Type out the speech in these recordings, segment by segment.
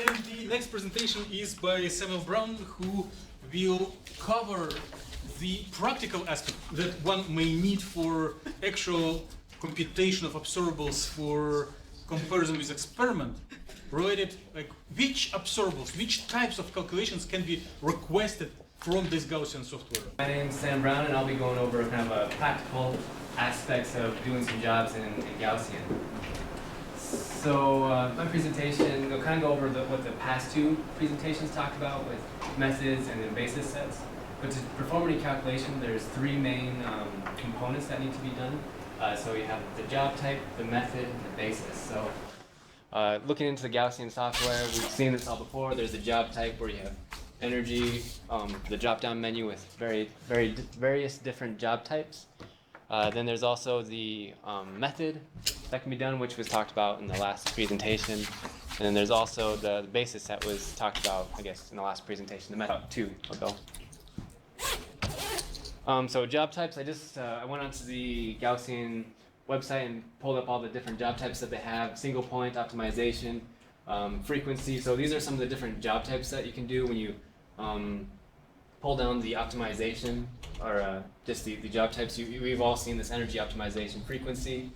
And the next presentation is by Samuel Brown, who will cover the practical aspect that one may need for actual computation of observables for comparison with experiment, related like which observables, which types of calculations can be requested from this Gaussian software. My name is Sam Brown, and I'll be going over kind of a practical aspects of doing some jobs in Gaussian. So my presentation will kind of go over what the past two presentations talked about with methods and then basis sets. But to perform any calculation, there's three main components that need to be done. So you have the job type, the method, and the basis. So looking into the Gaussian software, we've seen this all before. There's the job type where you have energy, the drop-down menu with various different job types. Then there's also the method that can be done, which was talked about in the last presentation. And then there's also the basis that was talked about, I guess, in the last presentation, the method 2 ago. So job types, I went onto the Gaussian website and pulled up all the different job types that they have: single point, optimization, frequency. So these are some of the different job types that you can do when you pull down the optimization, or just the job types. We've all seen this: energy, optimization, frequency.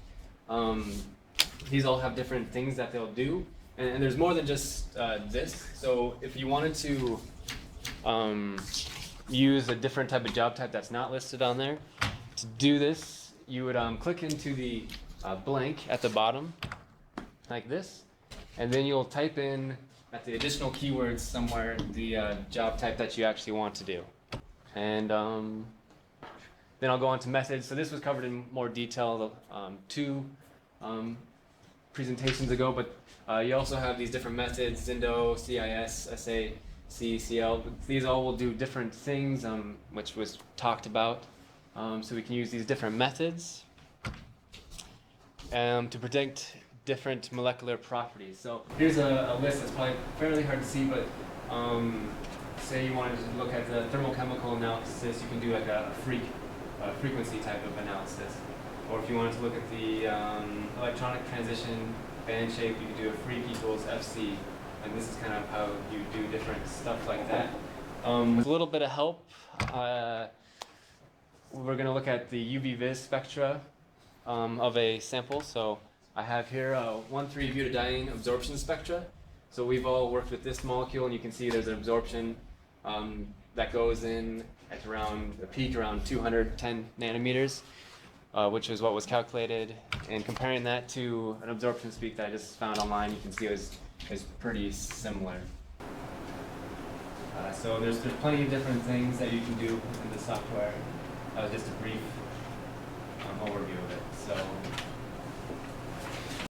These all have different things that they'll do, and there's more than just this. So if you wanted to use a different type of job type that's not listed on there, to do this, you would click into the blank at the bottom, like this, and then you'll type in at the additional keywords somewhere the job type that you actually want to do. And then I'll go on to methods. So this was covered in more detail two presentations ago, but you also have these different methods: Zindo, CIS, SA, CL. These all will do different things, which was talked about. So we can use these different methods to predict different molecular properties. So here's a list that's probably fairly hard to see, but say you wanted to look at the thermochemical analysis, you can do like a frequency type of analysis. Or if you wanted to look at the electronic transition band shape, you could do a freak equals FC. And this is kind of how you do different stuff like that. With a little bit of help, we're going to look at the UV Vis Spectra of a sample. So I have here 1,3 butadiene absorption spectra. So we've all worked with this molecule, and you can see there's an absorption that goes in at around a peak around 210 nanometers, which is what was calculated. And comparing that to an absorption speed that I just found online, you can see it is pretty similar. So there's plenty of different things that you can do in the software. Just a brief